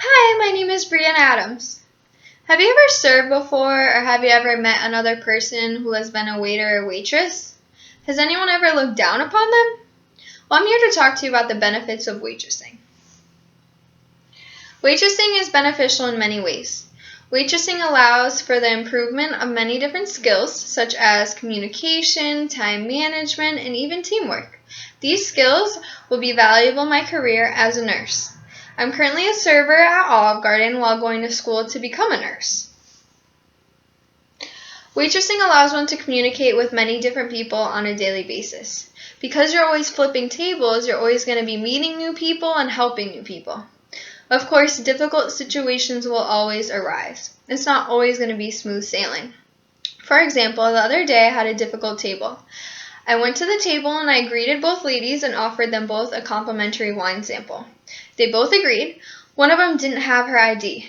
Hi, my name is Brianna Adams. Have you ever served before, or have you ever met another person who has been a waiter or waitress? Has anyone ever looked down upon them? Well, I'm here to talk to you about the benefits of waitressing. Waitressing is beneficial in many ways. Waitressing allows for the improvement of many different skills, such as communication, time management, and even teamwork. These skills will be valuable in my career as a nurse. I'm currently a server at Olive Garden while going to school to become a nurse. Waitressing allows one to communicate with many different people on a daily basis. Because you're always flipping tables, you're always going to be meeting new people and helping new people. Of course, difficult situations will always arise. It's not always going to be smooth sailing. For example, the other day I had a difficult table. I went to the table and I greeted both ladies and offered them both a complimentary wine sample. They both agreed. One of them didn't have her ID.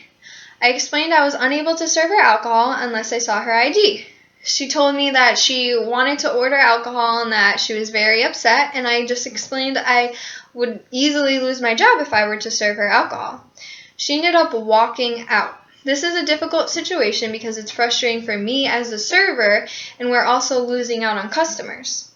I explained I was unable to serve her alcohol unless I saw her ID. She told me that she wanted to order alcohol and that she was very upset, and I just explained I would easily lose my job if I were to serve her alcohol. She ended up walking out. This is a difficult situation because it's frustrating for me as a server, and we're also losing out on customers.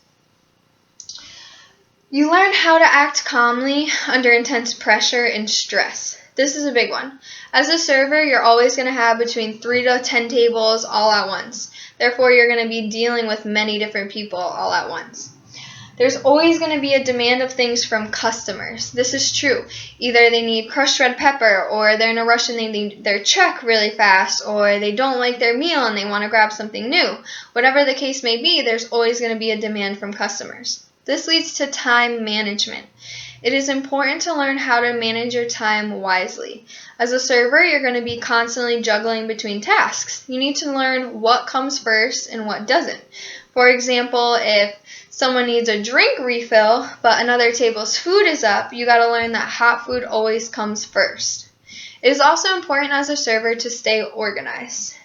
You learn how to act calmly under intense pressure and stress. This is a big one. As a server, you're always going to have between 3 to 10 tables all at once. Therefore, you're going to be dealing with many different people all at once. There's always going to be a demand of things from customers. This is true. Either they need crushed red pepper, or they're in a rush and they need their check really fast, or they don't like their meal and they want to grab something new. Whatever the case may be, there's always going to be a demand from customers. This leads to time management. It is important to learn how to manage your time wisely. As a server, you're going to be constantly juggling between tasks. You need to learn what comes first and what doesn't. For example, if someone needs a drink refill, but another table's food is up, you got to learn that hot food always comes first. It is also important as a server to stay organized.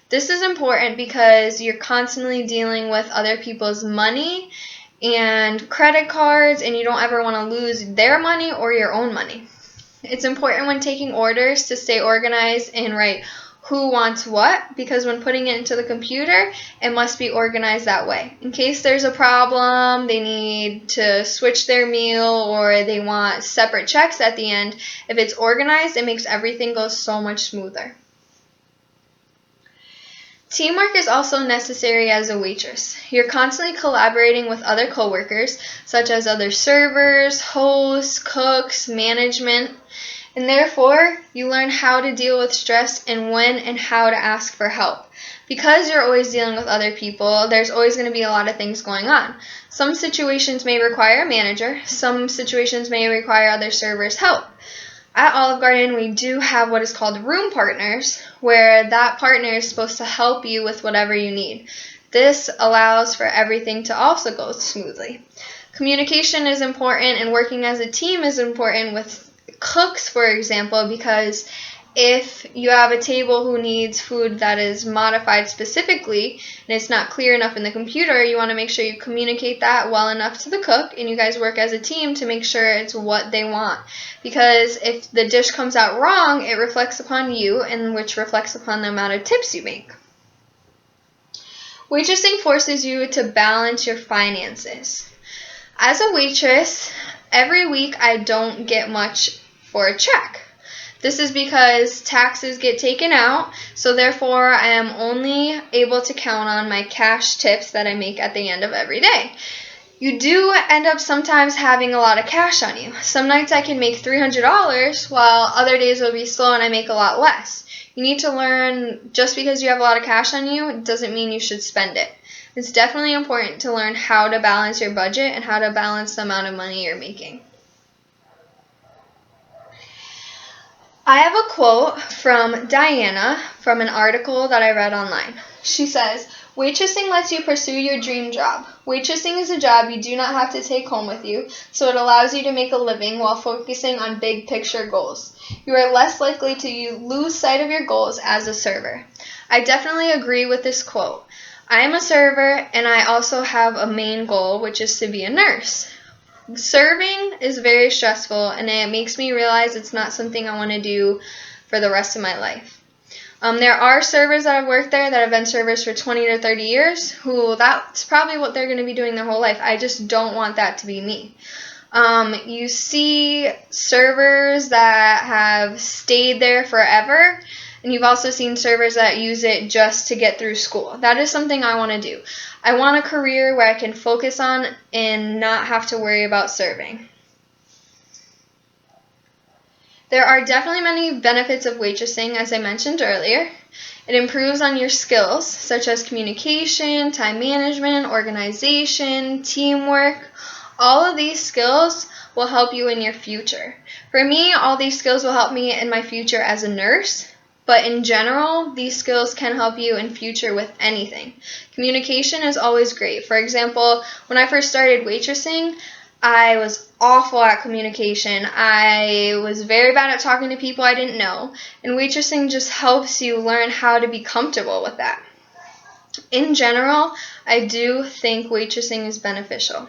This is important because you're constantly dealing with other people's money and credit cards, and you don't ever want to lose their money or your own money. It's important when taking orders to stay organized and write who wants what, because when putting it into the computer, it must be organized that way. In case there's a problem, they need to switch their meal, or they want separate checks at the end, if it's organized, it makes everything go so much smoother. Teamwork is also necessary as a waitress. You're constantly collaborating with other coworkers, such as other servers, hosts, cooks, management, and therefore you learn how to deal with stress and when and how to ask for help. Because you're always dealing with other people, there's always going to be a lot of things going on. Some situations may require a manager, some situations may require other servers' help. At Olive Garden, we do have what is called room partners, where that partner is supposed to help you with whatever you need. This allows for everything to also go smoothly. Communication is important, and working as a team is important with cooks, for example, because if you have a table who needs food that is modified specifically and it's not clear enough in the computer, you want to make sure you communicate that well enough to the cook, and you guys work as a team to make sure it's what they want. Because if the dish comes out wrong, it reflects upon you, and which reflects upon the amount of tips you make. Waitressing forces you to balance your finances. As a waitress, every week I don't get much for a check. This is because taxes get taken out, so therefore I am only able to count on my cash tips that I make at the end of every day. You do end up sometimes having a lot of cash on you. Some nights I can make $300, while other days will be slow and I make a lot less. You need to learn, just because you have a lot of cash on you, doesn't mean you should spend it. It's definitely important to learn how to balance your budget and how to balance the amount of money you're making. I have a quote from Diana from an article that I read online. She says, "Waitressing lets you pursue your dream job. Waitressing is a job you do not have to take home with you, so it allows you to make a living while focusing on big picture goals. You are less likely to lose sight of your goals as a server." I definitely agree with this quote. I am a server, and I also have a main goal, which is to be a nurse. Serving is very stressful, and it makes me realize it's not something I want to do for the rest of my life. There are servers that have worked there that have been servers for 20 to 30 years who that's probably what they're going to be doing their whole life. I just don't want that to be me. You see servers that have stayed there forever, and you've also seen servers that use it just to get through school. That is something I want to do. I want a career where I can focus on and not have to worry about serving. There are definitely many benefits of waitressing, as I mentioned earlier. It improves on your skills, such as communication, time management, organization, teamwork. All of these skills will help you in your future. For me, all these skills will help me in my future as a nurse, but in general, these skills can help you in future with anything. Communication is always great. For example, when I first started waitressing, I was awful at communication. I was very bad at talking to people I didn't know, and waitressing just helps you learn how to be comfortable with that. In general, I do think waitressing is beneficial.